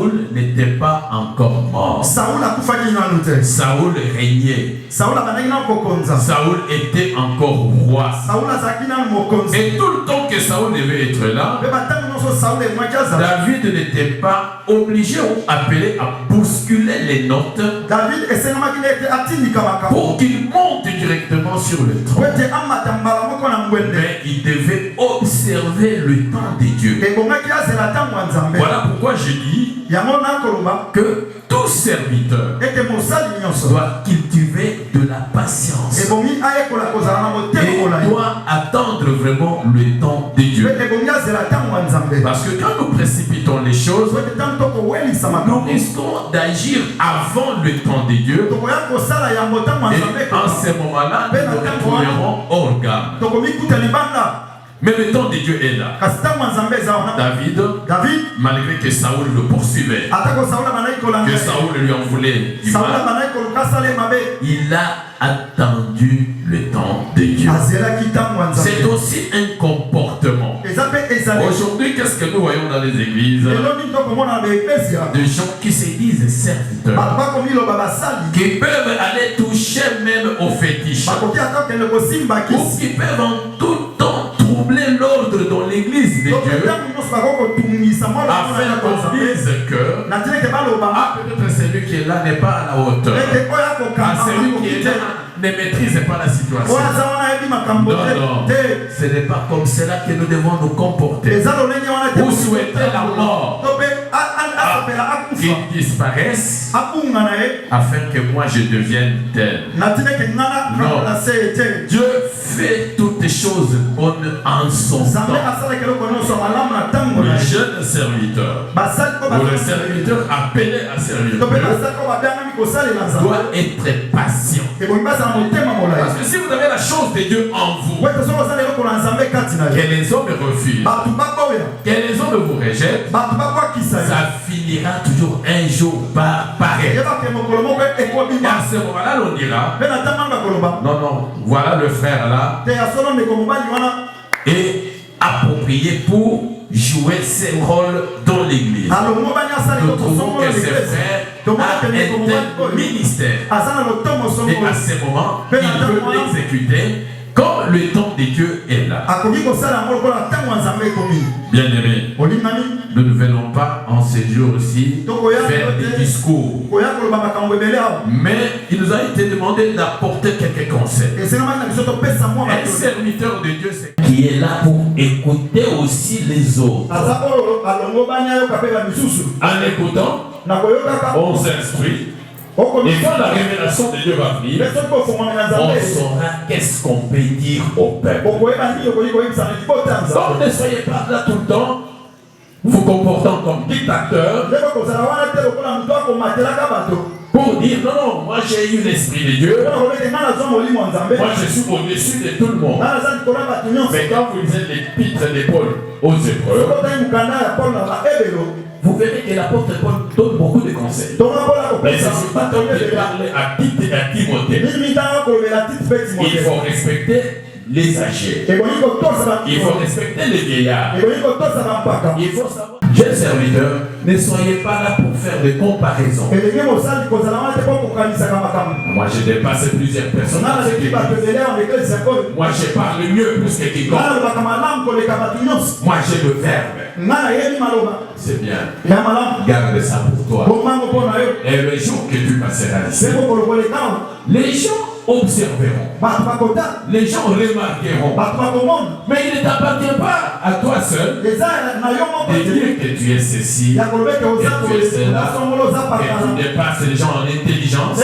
Saoul n'était pas encore mort. Saoul régnait. Saoul était encore roi. Et tout le temps que Saoul devait être là, David n'était pas obligé ou appelé à bousculer les notes pour qu'il monte directement sur le trône. Mais il devait observer le temps de Dieu. Voilà pourquoi je dis que tout serviteur doit cultiver de la patience et doit attendre vraiment le temps de Dieu. Parce que quand nous précipitons les choses, nous risquons d'agir avant le temps de Dieu. Et en ce moment-là, nous nous retrouverons hors gamme. Mais le temps de Dieu est là. David, malgré que Saoul le poursuivait, que Saoul lui en voulait du mal, il a attendu le temps de Dieu. C'est aussi un comportement. Aujourd'hui, qu'est-ce que nous voyons dans les églises? Des gens qui se disent serviteurs, qui peuvent aller toucher même aux fétiches, ou qui peuvent en tout temps troubler l'ordre dans l'église de Dieu, afin qu'on dise que peut-être celui qui est là n'est pas à la hauteur, celui qui est là ne maîtrise pas la situation. Non, ce n'est pas comme cela que nous devons nous comporter. Vous souhaitez la mort qu'il disparaisse afin que moi je devienne tel. Non. Dieu fait toutes choses bonnes en son temps. Le jeune serviteur ou le serviteur appelé à servir doit être patient. Parce que si vous avez la chose de Dieu en vous, que les hommes refusent, que les hommes vous rejettent, ça finira toujours un jour par pareil. Et à ce moment-là, on dira, non, voilà le frère là, et approprié pour jouer ses rôles dans l'église. Nous trouvons que ses frères ont un tel ministère. Et à ce moment, il peut l'exécuter comme le temps de Dieu est là. Bien aimé, nous ne venons pas en ces jours-ci faire des discours. Mais il nous a été demandé d'apporter quelques conseils. Un serviteur de Dieu qui est là pour écouter aussi les autres. En écoutant, on s'instruit. Et quand la révélation de Dieu va venir, on saura qu'est-ce qu'on peut dire au peuple. Donc ne soyez pas là tout le temps, vous comportant comme dictateur, pour dire non, moi j'ai eu l'esprit de Dieu, moi je suis au-dessus de tout le monde. Mais quand vous lisez l'épître de Paul aux Hébreux, vous verrez que l'apôtre Paul donne beaucoup de conseils. Mais ce n'est pas comme de parler à Tite et à Timothée. Il faut respecter les âgés. Il faut respecter les vieillards. Il faut savoir. Jeunes serviteurs, ne soyez pas là pour faire des comparaisons. Moi, j'ai dépassé plusieurs personnes. Moi, je parle mieux plus que quiconque. Moi, j'ai le verbe. C'est bien. Garde ça pour toi. Et le jour que tu passeras ici, les gens observeront. Les gens remarqueront. Mais il ne t'appartient pas à toi seul de dire que tu es ceci, que tu es cela, que tu dépasses les gens en intelligence.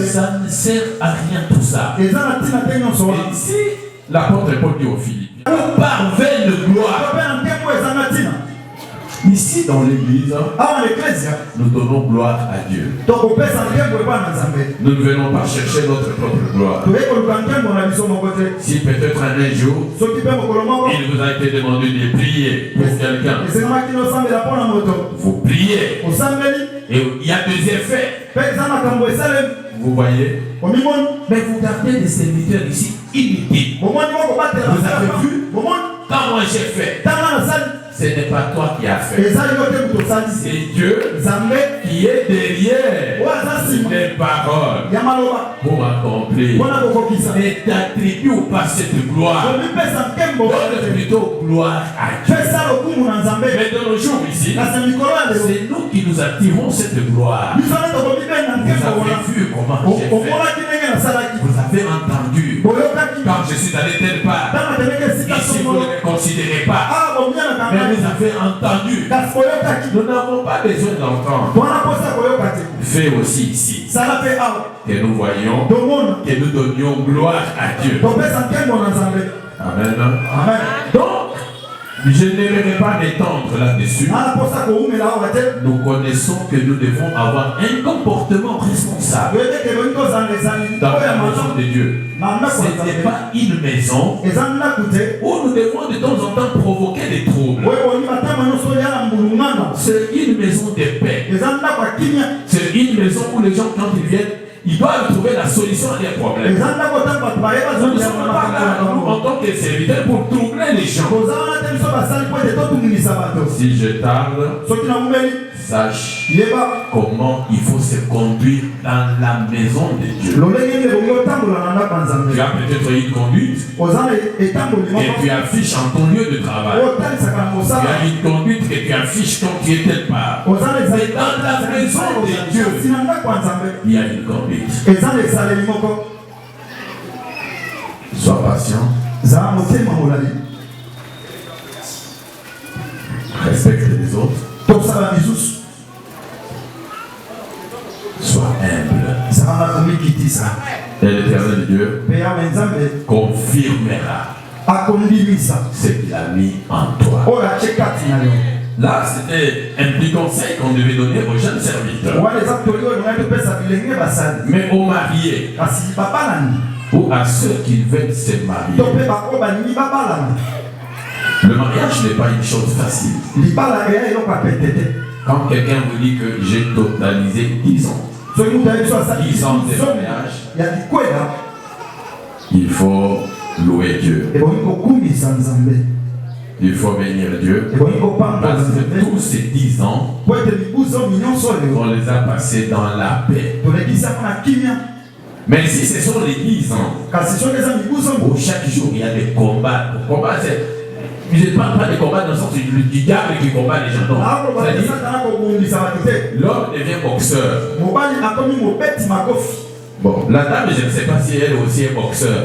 Ça ne sert à rien tout ça. Et ici, l'apôtre Paul dit aux Philippiens, vous parvenez de gloire. Ici dans l'église, nous donnons gloire à Dieu. Nous ne venons pas chercher notre propre gloire. Si peut-être un jour, il vous a été demandé de prier pour quelqu'un, vous priez, et il y a des effets. Vous voyez? Mais vous gardez des serviteurs ici inutiles. Vous avez vu? Quand moi j'ai fait, ce n'est pas toi qui as fait. C'est Dieu qui est derrière les paroles pour accomplir. Ne t'attribue pas cette gloire. Donne plutôt gloire à Dieu. Mais dans nos jours ici, c'est nous qui nous attirons cette gloire. Vous avez vu comment j'ai fait. Vous avez entendu. Quand je suis allé telle part, ici vous ne me considérez pas. Mais vous avez entendu. Nous n'avons pas besoin d'entendre. Fais aussi ici que nous voyons, que nous donnions gloire à Dieu. Amen. Donc, je n'aimerais pas m'étendre là-dessus. Nous connaissons que nous devons avoir un comportement responsable dans la maison de Dieu. Ce n'est pas une maison où nous devons de temps en temps provoquer des troubles. C'est une maison de paix. C'est une maison où les gens, quand ils viennent, ils doivent trouver la solution à leurs problèmes. Nous ne sommes pas là, nous, en tant que serviteurs, pour troubler les gens. Si je tarde, sache comment il faut se conduire dans la maison de Dieu. Tu as peut-être une conduite et tu affiches en ton lieu de travail. Tu as une conduite que tu affiches quand tu es telle part. Mais dans la maison de Dieu, il y a une conduite. Sois patient. Respecte les autres. Sois humble. Et l'Éternel Dieu confirmera ce qu'il a mis en toi. Là, c'était un petit conseil qu'on devait donner aux jeunes serviteurs. Mais aux mariés ou à ceux qui veulent se marier, le mariage n'est pas une chose facile. Quand quelqu'un vous dit que j'ai totalisé 10 ans, 10 ans de mariage, il faut louer Dieu. Il faut bénir Dieu. Parce que tous ces 10 ans, on les a passés dans la paix. Mais si ce sont les 10 ans, où chaque jour il y a des combats. Combat, je ne parle pas de combats dans le sens du diable qui combat les gens. L'homme devient boxeur. Bon, la dame, je ne sais pas si elle aussi est boxeur.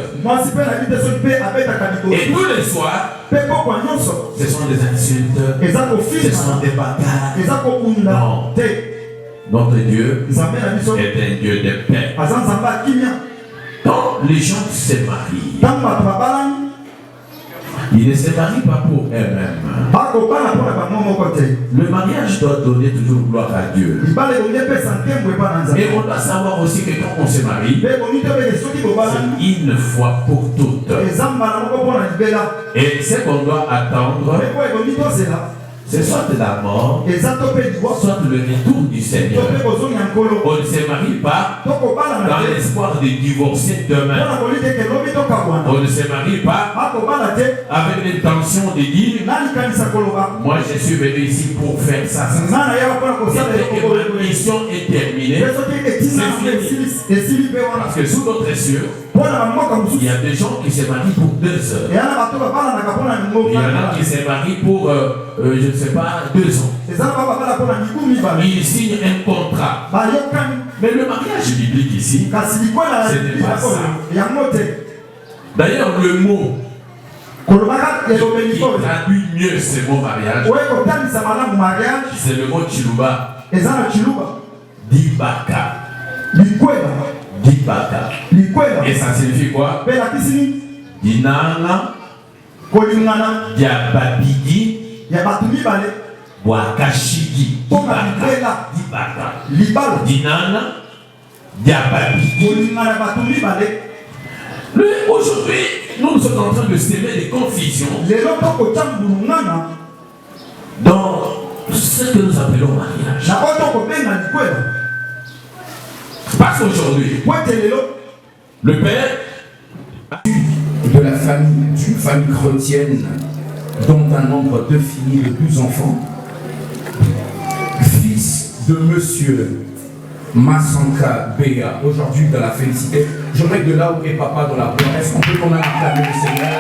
Et tous les soirs, ce sont des insultes, ce sont des bagarres. Non. Notre Dieu est un Dieu de paix. Quand les gens se marient, ils ne se marient pas pour eux-mêmes. Le mariage doit donner toujours gloire à Dieu. Et on doit savoir aussi que quand on se marie, c'est une fois pour toutes. Et ce qu'on doit attendre, c'est soit la mort, soit le retour du Seigneur. On ne se marie pas dans l'espoir de divorcer demain. On ne se marie pas avec l'intention de dire moi je suis venu ici pour faire ça. Dès que ma mission est terminée, c'est fini. Parce que sous notre cieux, il y a des gens qui se marient pour 2 heures. Il y en a qui se marient pour, je ne sais pas, 2 ans. Ils signent un contrat. Mais le mariage biblique ici, ce n'est pas ça. D'ailleurs, le mot qui traduit mieux ce mot mariage, c'est le mot chiluba. Dibaka. Dibaka. Et ça signifie quoi? Dinana, Diababidi, Wakashigi, Dibaka, Dinana, Diababidi. Aujourd'hui, nous sommes en train de s'aimer des confusions dans ce que nous appelons mariage. Parce qu'aujourd'hui, le père de la famille, d'une famille chrétienne dont un nombre défini de 12 enfants, fils de monsieur Massanka Béa, aujourd'hui de la félicité. J'aimerais de là où est papa dans la prière. Est-ce qu'on peut quand même acclamer le Seigneur?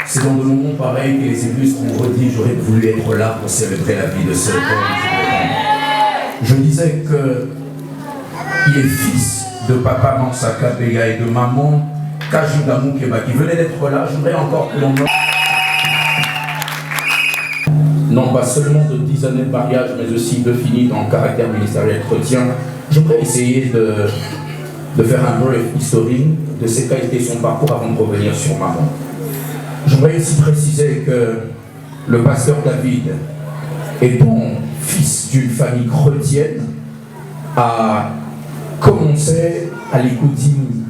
C'est dans des moments pareils que les élus seront redits, j'aurais voulu être là pour célébrer la vie de ce homme. Je disais qu'il est fils de papa Mansaka Béa et de maman Kajinga Moukeba qui venait d'être là. J'aimerais encore que l'on non pas seulement de 10 années de mariage, mais aussi de finir dans le caractère ministériel chrétien. J'aimerais essayer de faire un bref historique de ses qualités et son parcours avant de revenir sur maman. J'aimerais aussi préciser que le pasteur David, étant fils d'une famille chrétienne, a commencé à l'écoutine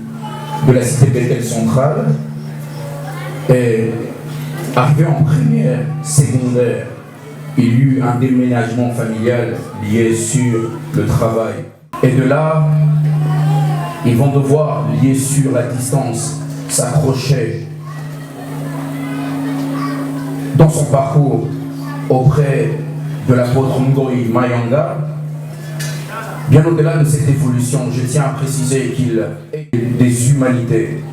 de la cité Bethel centrale et arrivé en première secondaire. Il y eut un déménagement familial lié sur le travail. Et de là, ils vont devoir, liés sur la distance, s'accrocher dans son parcours auprès de l'apôtre Ngoï Mayanga. Bien au-delà de cette évolution, je tiens à préciser qu'il est des humanités.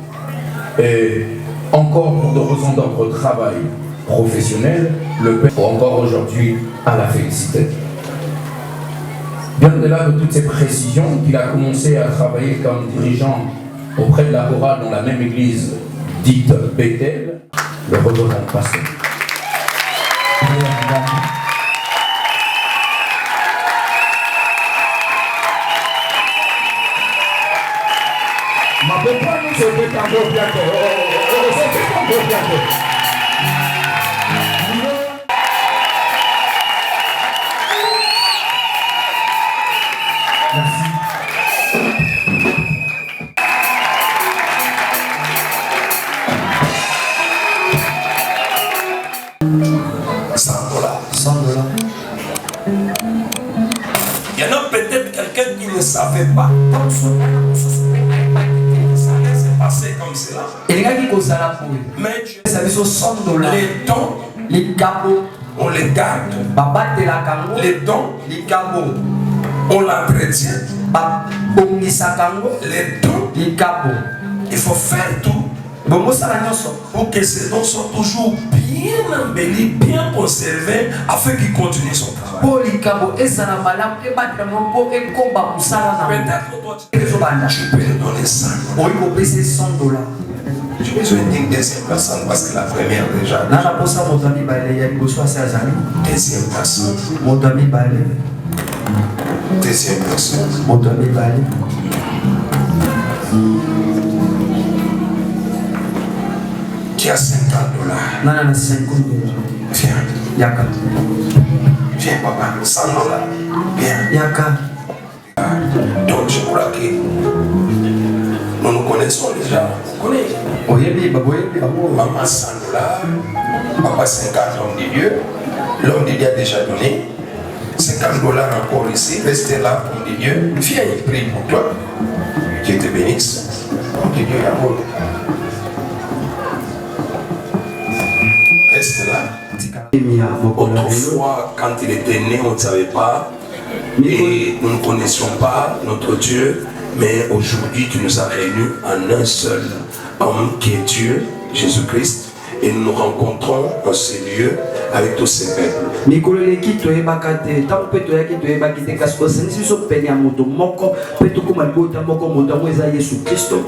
Et encore pour des raisons d'ordre travail professionnel, le père encore aujourd'hui à la félicité. Bien au-delà de toutes ces précisions, qu'il a commencé à travailler comme dirigeant auprès de la chorale dans la même église dite Bethel, le revenant pasteur. Il y en a peut-être quelqu'un qui ne savait pas. Ça s'est passé comme cela. Mais les dons, on les garde. Les dons, on l'entretient. Les dons, il faut faire tout pour que ces dons soient toujours bien embellis, bien conservés, afin qu'il continue son travail. Peut-être toi, tu peux lui donner 100 $. Je vais dire deuxième personne parce que la première déjà. Deuxième personne. Deuxième personne. Qui a 50 $. Viens. Yaka. Viens, papa. 100 $. Viens. Yaka. Donc, je crois que nous nous connaissons déjà. Vous connaissez. Maman 100 $. Papa 50 $, l'homme de Dieu. L'homme de Dieu a déjà donné. 50 $ encore ici. Restez là, homme de Dieu. Viens, il prie pour toi. Dieu te bénisse. Homme de Dieu, il y a beau. Reste là. Autrefois, quand il était né, on ne savait pas. Et nous ne connaissions pas notre Dieu. Mais aujourd'hui, tu nous as réunis en un seul homme qui est Dieu, Jésus-Christ. Et nous nous rencontrons dans ces lieux avec tous ces peuples.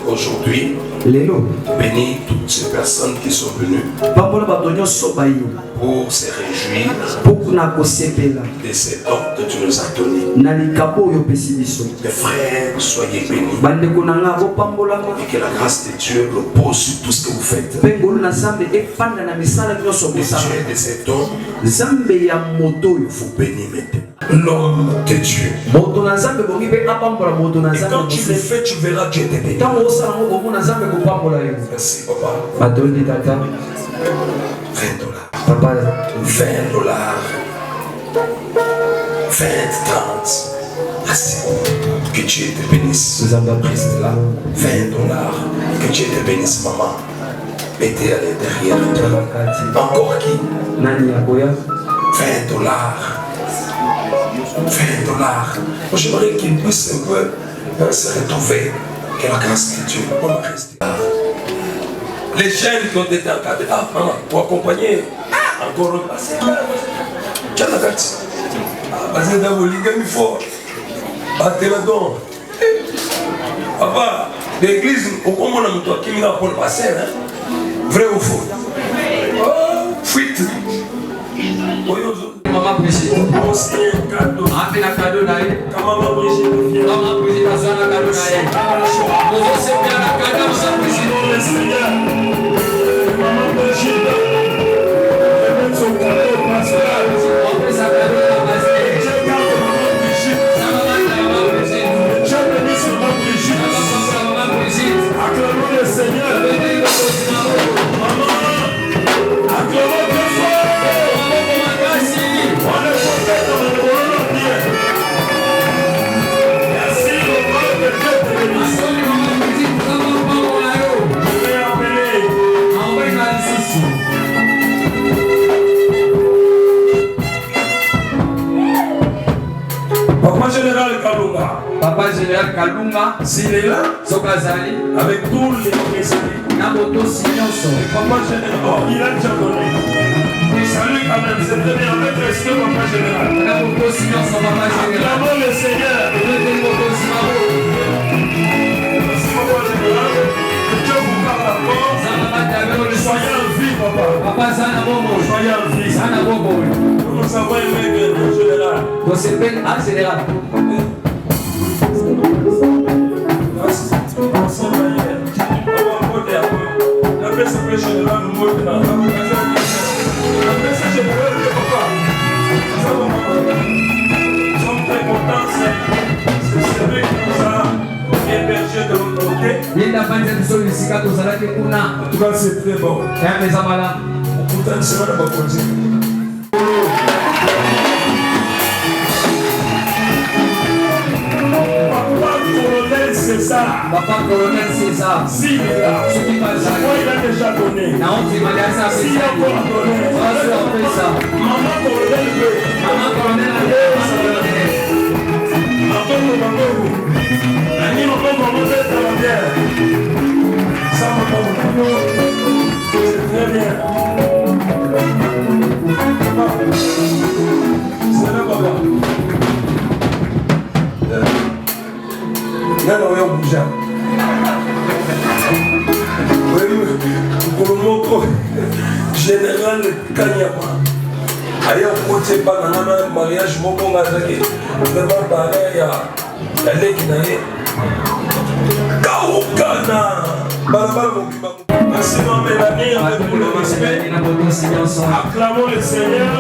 Aujourd'hui, bénis toutes ces personnes qui sont venues pour se réjouir de ces dons que tu nous as donnés. Mes frères, soyez bénis. Et que la grâce de Dieu repose sur tout ce que vous faites. Dieu de ces dons vous bénit maintenant. L'homme de Dieu. Et quand tu le fais, tu verras Dieu te bénit. Merci, papa. 20 $. 20 $. 20, 30. Merci. Que Dieu te bénisse. 20 $. 20 $. Que Dieu te bénisse, maman. Mettez à l'intérieur. Encore qui? 20 $. 20 $. Moi, j'aimerais qu'il puisse un peu se retrouver. Que la grâce de Dieu. On va rester. Les jeunes qui ont été encadrés. Ah, maman, pour accompagner. Encore un passé. Tiens la carte. Passé dans vos ligaments forts. Battez la don. Papa, l'église, au comment on a mis toi qui m'a pour le passer, hein? Vrai ou faux? Fuite. Maman Brigitte. Aussi un cadeau. Appelle un cadeau d'ailleurs. Maman Brigitte. Maman Brigitte a besoin d'un cadeau d'ailleurs. Nous aussi bien la cadeau, Maman Brigitte. Maman Brigitte. Elle son cadeau pastoral. On fait sa cadeau à la base. Maman Brigitte. Maman Brigitte. Je bénis Maman Brigitte. Maman Brigitte. Acclamons le Seigneur. Maman. Acclamons le fort. On est porté dans le monde entier. Merci au nom de Dieu te bénisse. Je vais appeler. Papa Général Kalunga. Papa Général Kalunga. S'il est là, Sokazali. avec tous les présidents. Naboto Signonso. Papa Général, oh, il a déjà donné. Salut quand même, c'est très bien. Avec respect, Papa Général. Naboto Signonso, Papa Général. Acclamons le Seigneur. Merci, Papa Général. Que Dieu vous parle encore. Soyez en vie, Papa. Papa Zana Bobo. Soyez en vie. Zana Bobo. Nous avons aimé le Général. Donc c'est peine à Général. En tout cas, c'est très bon. Pourtant, c'est pas la César. Papa Colonel César. S'il est là, Ce qui passe à moi il a déjà donné. Naon Timaliasa S'il a encore donné, Maman Colonel veut. Maman Colonel Maman Colonel. Ani Maman Colonel dans la bière. Ça Maman Colonel. C'est très bien. C'est là papa. Là, on est bougé. Pour le mot général Kanyama. Ailleurs, pour te parler de mariage, mon bon gazaki. Vraiment, pareil, à l'équinaïe. Kaoukana. Merci, ma Mélanie, avec tout le respect. Acclamons le Seigneur.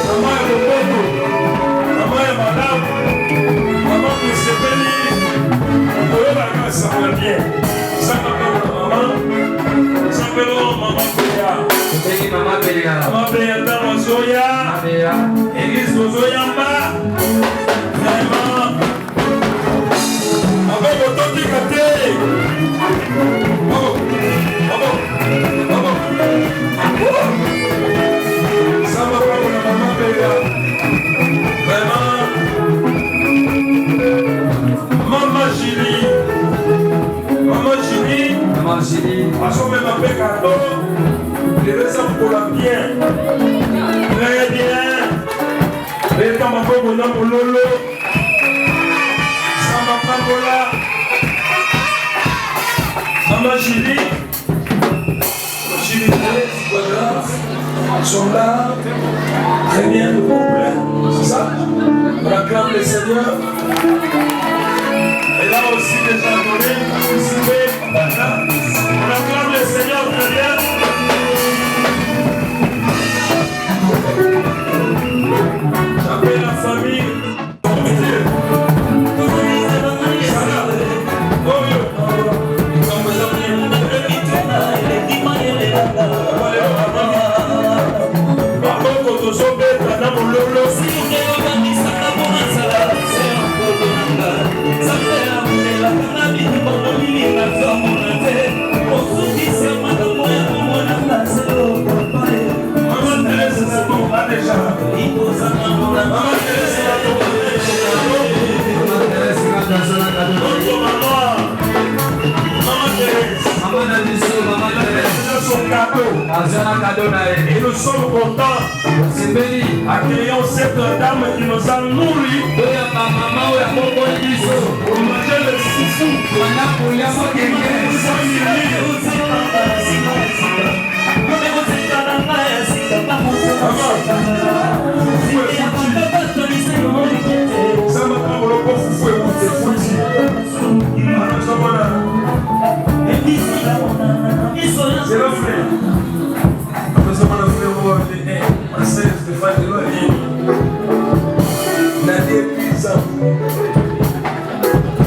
Maman est le bon. Maman est madame. Maman qui se bénit. On peut la grâce, ça va bien. Ça va bien, maman. Ça va bien, maman Péa. Maman Péa dans le Zoya. Église de Zoyamba. Vraiment. Avec votre ticate. Bravo. Bravo. Bravo. Ça va pas pour la maman Péa. Vraiment. Maman Julie. Maman Julie. Maman Julie. Parce qu'on même appelle cadeau. Les raisons pour la bien. Très bien. Les temps ma pauvre nom pour Lolo. Ça m'a pas voilà. Maman Julie. Julie, voilà. Sont là. Très bien, le couple. C'est ça? On acclame le Seigneur. Et là aussi, déjà donné, participé. On acclame le Seigneur très bien. J'appelle la famille. Sobe Et nous sommes contents accueillant cette dame qui nous a nourris pour manger le foufou. C'est le frère.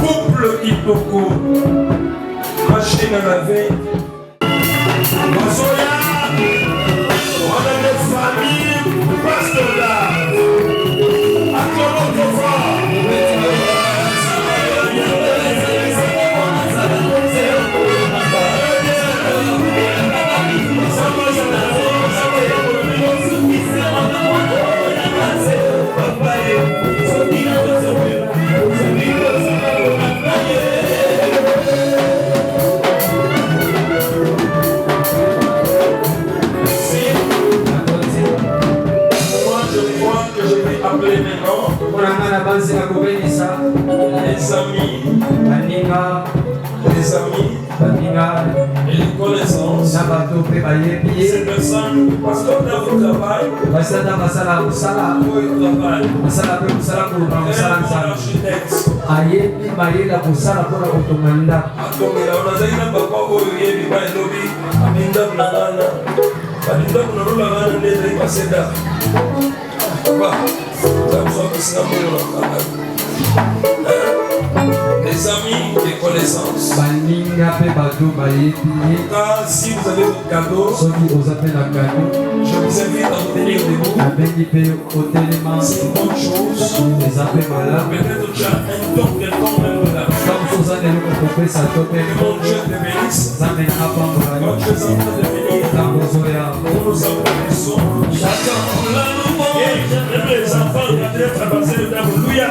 Couple Kitoko, machine à laver. Mazoya, on a des familles, pasteur là. À Kolokova. Les amis, et les connaissances. Ces personnes, parce qu'on a au travail, les amis, les connaissances. Si vous avez votre cadeau, je vous invite à vous tenir debout. C'est une bonne chose. Peut-être tu as un don quelconque même là. Que mon Dieu te bénisse. Quand tu es en train de venir, nous nous applaudissons. J'attends la louange. Les enfants qui ont traversé le temps. Alléluia.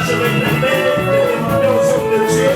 Je vais demander aux hommes de Dieu.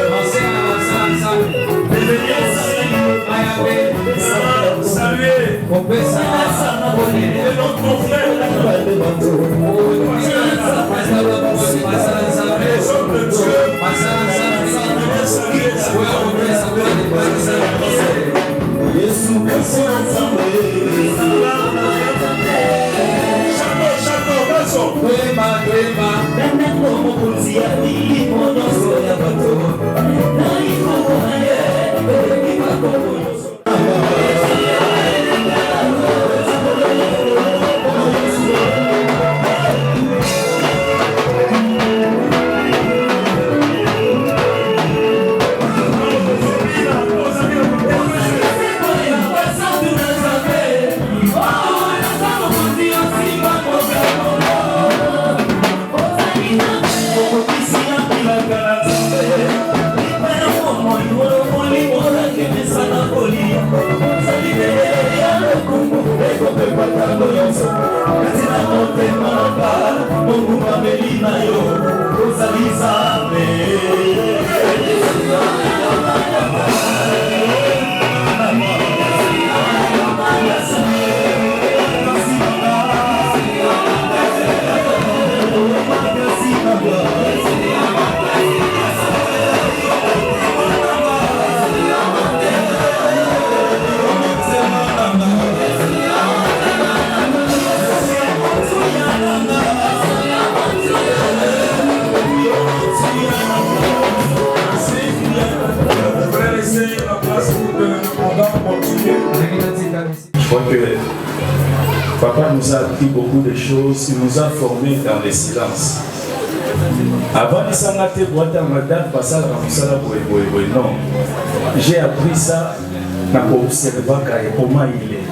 nous a appris beaucoup de choses, il nous a formés dans le silence. Avant de s'en aller, non. J'ai appris ça pour observer comment il est,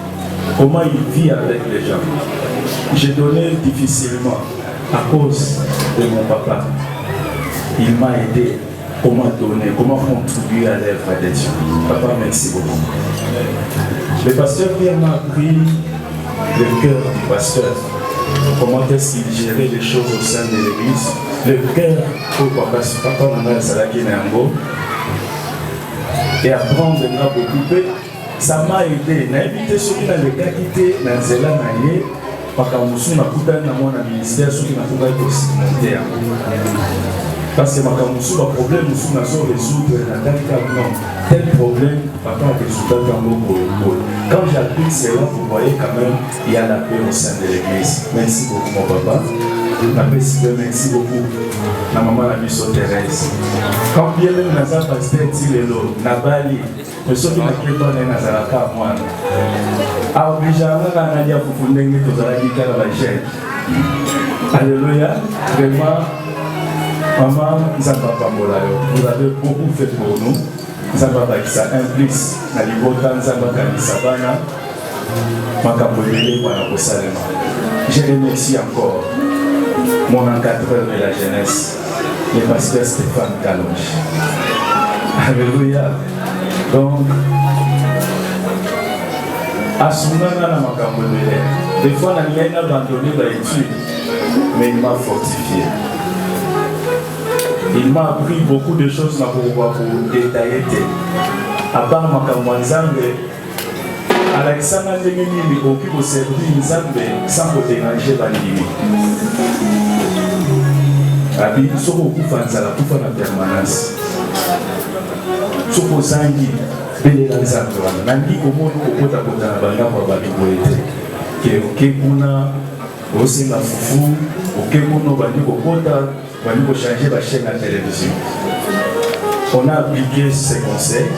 comment il vit avec les gens. J'ai donné difficilement à cause de mon papa. Il m'a aidé comment donner, comment contribuer à l'œuvre de Dieu. Papa, merci beaucoup. Le pasteur Pierre m'a appris le cœur du pasteur. Comment est-ce qu'il gérait les choses au sein de l'église. Le cœur pour papa Nanga Salaki Nango. Et apprendre à m'occuper, ça m'a aidé. N'a évité ceux qui n'avaient pas quitté dans Zéla Naye. Parce que je suis dans mon ministère, ceux qui n'ont pas possibilité. Parce que ma problème, nous sommes résoudre tel problème, papa a résoudre dans mon. Quand j'ai appris cela, vous voyez quand même, il y a la paix au sein de l'église. Merci beaucoup, mon papa. Merci beaucoup. Ma maman a mis sur Thérèse. Quand bien même dans un pasteur, il n'a pas dit, mais ceux qui n'ont pas dit, Nazaraka, moi. Alors, déjà, on a dit à vous fonder tous à la guitare à la chaîne. Alléluia. Vraiment, maman, vous avez beaucoup fait pour nous. Zambaba qui ça implique na libota Zambaba qui sabana makapolele pour la Salema. Je remercie encore mon encadreur de la jeunesse, le pasteur Stéphane Kalonge. Alléluia. Donc, à ce moment-là, des fois, on a abandonné l'étude, mais il m'a fortifié. Il m'a appris beaucoup de choses pour détailler. À part Makamwanzambe, Alexandre Ndengeni occupe au service Nzambe sans déranger Bandimi. Abi, Soko Kufanzala, Kufa la permanence. Soko Zangi, Belela Nzambe, Nandi Komono, Kota Kota Banga pour Babiboete. Kekuna, Osenga Fufu, Okekuno Bandi Kota. On va changer la chaîne à la télévision. On a appliqué ces conseils.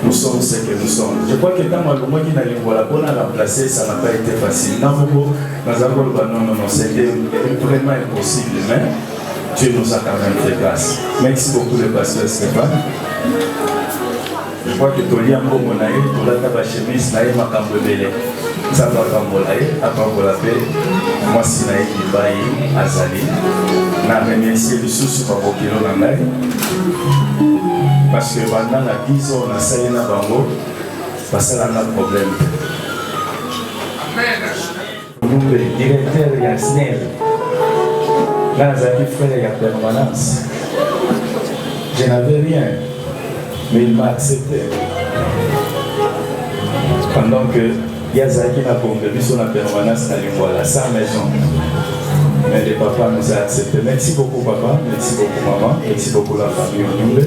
Nous sommes ce que nous sommes. Je crois que quand on a remplacé, ça n'a pas été facile. Non, c'était vraiment impossible. Mais Dieu nous a quand même fait grâce. Merci beaucoup, le pasteur Stéphane. Je crois que Tolia Momonaï, Tola Tabachemis, Naï Makambele, Zaba Kambolaï, Apangolapé, moi Sinaï Ibaï, Azali. Je remercie les sous par vos kilos dans l'air. Parce que pendant la 10 ans, on a salé dans Bango, parce que là, on a un problème. Le directeur Yasnel, là, j'ai fait la permanence. Je n'avais rien, mais il m'a accepté. Pendant que Yazaki n'a pas contribué sur la permanence à l'Ingola, sa maison. Mais le papa nous a accepté. Merci beaucoup, papa. Merci beaucoup, maman. Merci beaucoup, la famille Onyumbe.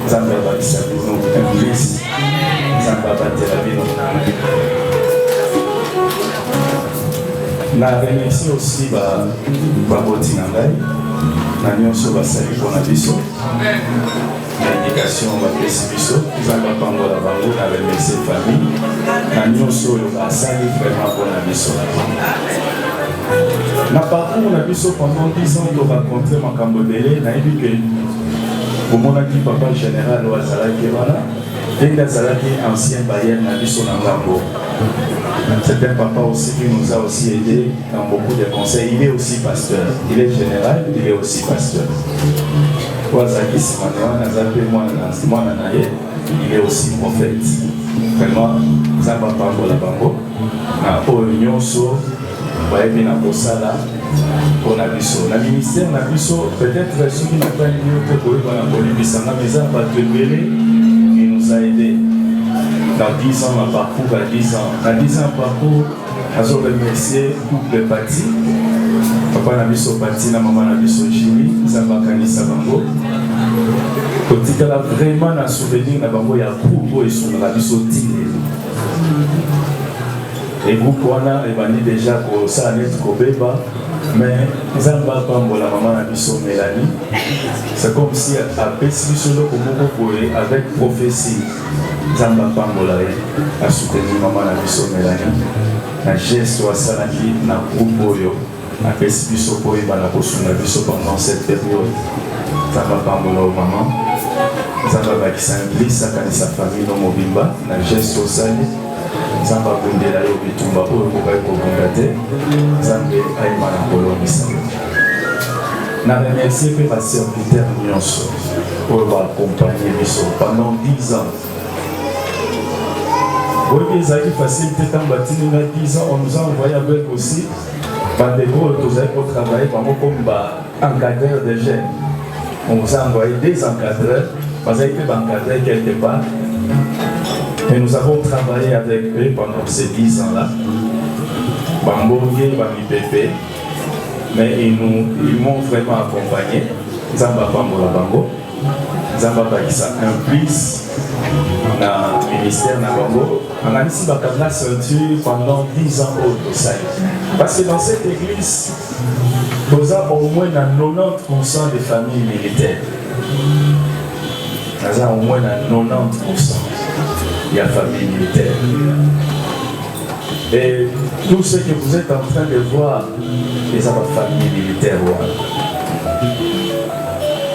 Zambaba Kisabino, Implice. Zambaba Terabino. Je remercie aussi Baboti Nangai. Nanyoso Basali Bonabiso. L'éducation va passer biso. Zambaba Pangola Bango. Je remercie la famille. Nanyoso Basali vraiment Bonabiso. Na parcours on a vu ça pendant 10 ans, on a rencontré Makambodele, on a dit que pour mon ami papa général au Azalaki, dès Azalaki, ancien bailleur, on a vu son Angambo. C'est un papa aussi qui nous a aussi aidé dans beaucoup de conseils. Il est aussi pasteur, il est général, il est aussi pasteur. Azalaki Simanéwa, Nazapé, il est aussi prophète. Vraiment, Zamba Pango la Bango, na Oyonso. Pour la biso. La ministère n'a biso, peut-être ceux qui n'ont pas eu de pour il nous a aidés. Dans 10 ans, un parcours à 10 ans. Dans 10 ans, un parcours, nous avons remercié le parti. Papa n'a biso parti, la maman n'a biso Jimmy, Zambakani Sabango. Quand il a vraiment un souvenir, il y a beaucoup de choses qui sont et groupe wana ebani déjà ko ça net ko beba mais Zamba Pambola maman na biso Mélanie c'est comme si à pesi solo ko moko boye avec prophétie Zamba Pambola a soutenu maman na biso Mélanie na geste wasalaki na groupe oyo apesi biso koyeba na kosunga biso pendant cette période. Nzambe apambola o mama, Nzambe abakisa nglisa kanisa famille no mobimba na geste osali, Nzambe abundela yo bitumba oyo kokai kobunda te, Nzambe ayima na kolongisa yo. Na remercie mpe baserviteur nyonso oyo baakompagne biso pendant 10 ans. Oui, Isaïe facile, peut-être en bâtiment, 10 ans, on nous a envoyé avec aussi des gros pour travailler comme encadreur de jeunes. On nous a envoyé des encadreurs, parce qu'ils étaient encadrés quelque part. Et nous avons travaillé avec eux pendant ces 10 ans-là. Bambourgué, Bamipépé, mais ils m'ont vraiment accompagné. Zamba Bambola Bango, Zamba Bakisa implique dans le ministère de Bango. On a ici la ceinture pendant 10 ans au Tosaï. Parce que dans cette église, nous avons au moins 90% des familles militaires. Nous avons au moins 90% de la famille militaire. Et tout ce que vous êtes en train de voir, les familles militaires.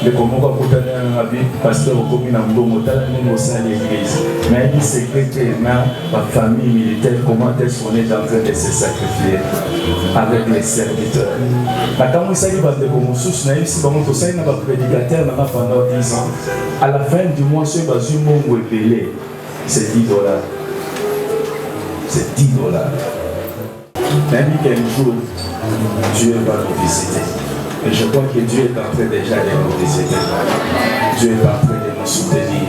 Le comment on peut aller pasteur au commun en Bomotala, même au sein de l'église. Mais il s'est secret que ma famille militaire, comment est-ce qu'on est en train de se sacrifier avec les serviteurs. Quand on s'est dit que comme sous, on a eu si bon on s'est dit que prédicateur pendant 10 ans. À la fin du mois, ce basé mon payé, c'est $10. C'est $10. Même quel jour, Dieu va nous visiter. Et je crois que Dieu est en train déjà de nous visiter. Dieu est en train de nous soutenir.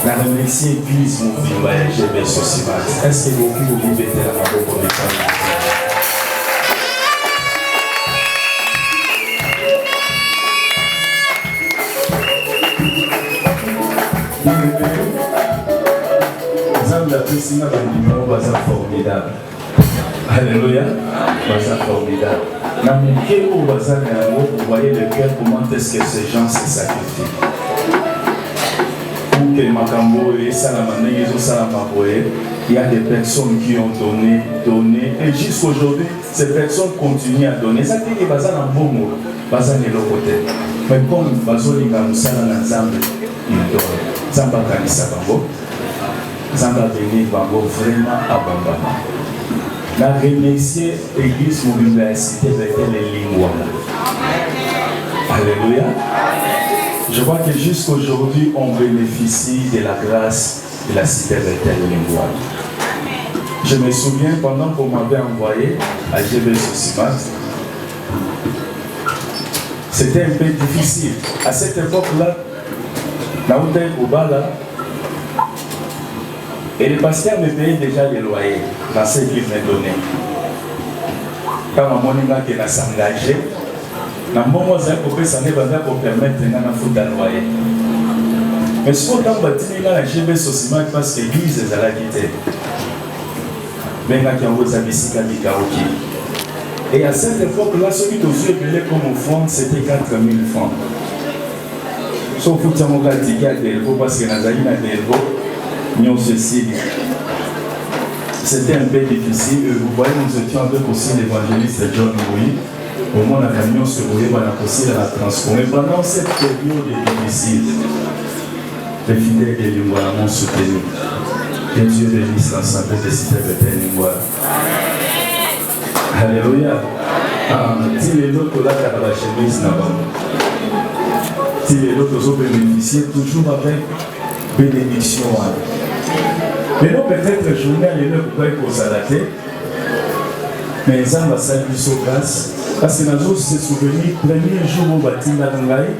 La remercie église mon vivant et je vais ceci. Est-ce que vous pouvez être là pour le faire? La piscine est formidable. Alléluia. C'est formidable. Dans mon cœur, vous voyez le cœur, comment est-ce que ces gens se sacrifient. Pour que Makambo et Salamane, il y a des personnes qui ont donné, et jusqu'aujourd'hui, ces personnes continuent à donner. Ça fait que Bazan a bon mot, Bazan est l'autre côté. Mais comme Bazoli Gamusala Nazambe, il donne. Zamba Kanisa Bango. Zamba béni Bango vraiment abondamment. La remercier l'église mobile la cité Bethel et Lingwala. Alléluia. Je crois que jusqu'aujourd'hui, on bénéficie de la grâce de la cité Bethel et Lingwala. Je me souviens pendant qu'on m'avait envoyé à GB Sosimat, c'était un peu difficile. À cette époque-là, Naouté Koubala, et le pasteur me payait déjà les loyers dans ce qu'il me donnait. Quand mon ami qui s'engagé, dans mon moment ça ne va pas permettre de faire le loyer. Mais ce qu'on a bâti là, j'ai mis Sosimat parce que l'église est à la quitter. Et à cette époque-là, celui qui nous appelait comme offrande, c'était 4 000 francs. Sauf que tu as mon ticket à Delvo parce que dans Zaïna Delvo, nous ceci. C'était un peu difficile. Vous voyez, nous étions avec aussi l'évangéliste John Louis. Au moins, la camion se voyait, on a possible à la transformer. Pendant cette période difficile, les fidèles de Lingwala m'ont soutenu. Que Dieu bénisse l'ensemble de Cité Bethel Lingwala. Alléluia. Si les autres là, dans la chemise, si les autres ont bénéficié, toujours avec bénédiction. Mais non, peut-être journée à l'heure pour pas s'adapter. Mais les hommes ça lui sont grâce. Parce que nous avons se souvenir, premier jour au bâtiment d'Angaï.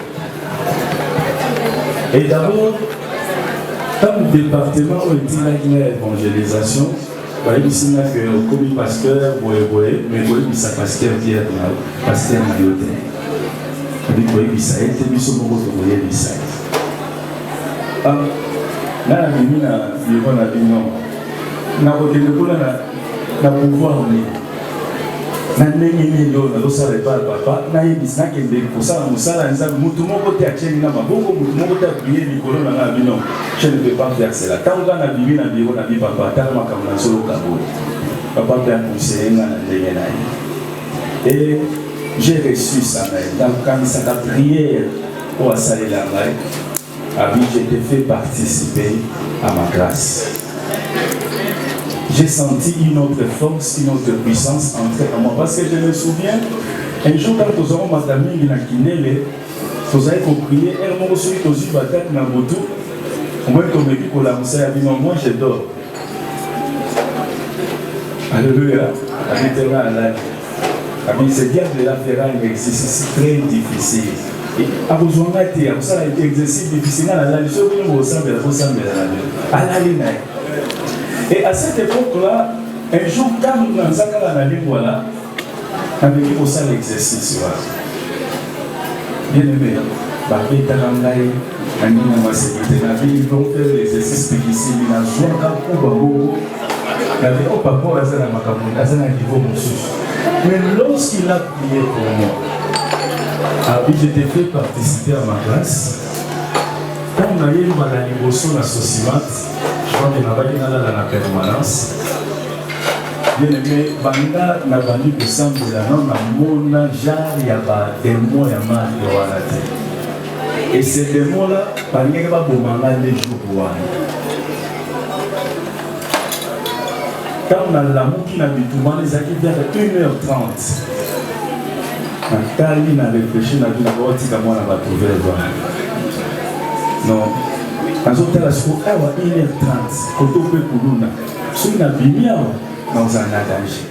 Et d'abord, dans le département où il y a une évangélisation, il y a que comme pasteur, mais il y a pasteur qui est pasteur Mayotte. Il y a été mis sur le monde de Bissau. Là, il y a un pouvoir. Na ndenge yo na losala ba papa na yebisa kende kosala musala nzambe mutu moko te acheni na maboko mutu moko te prier likolo na nga bino je ne peux pas faire cela tant que na bibi na biro na bi papa tant makambo na solo kabo papa peut conseiller et j'ai reçu ça donc quand ça a prière pour saler la main j'ai été fait participer à ma classe. J'ai senti une autre force, une autre puissance entrer en moi. Parce que je me souviens, un jour quand nous avons madame Mina Kinele, nous avons prié, elle m'a reçu aussi batak na moto. Moi, comme je dis, moi je dors. Alléluia. Ce diable de la fera un exercice très difficile. Et à besoin d'être, ça a été exercice difficile. Et à cette époque-là, un jour, quand nous avons fait voilà, avec qui ça l'exercice. Bien aimé, ils vont faire l'exercice difficile. Ils ont joué mais lorsqu'il a prié pour moi, j'étais fait participer à ma classe. Quand on a eu une négociation à Sosimat, je crois que nous avons la permanence. Bien aimé, Banga n'a pas dit que ça me l'a non, il y a des mots et et ces démons-là, Banga n'a pas les jours pour quand on a l'amour qui n'a pas les acquis vers 1h30. Quand il a réfléchi, il a dit d'abord que moi on va trouver le vent. Non. Quand on a la seconde, 1h30, quand on peut couler, si on a bien dans un danger.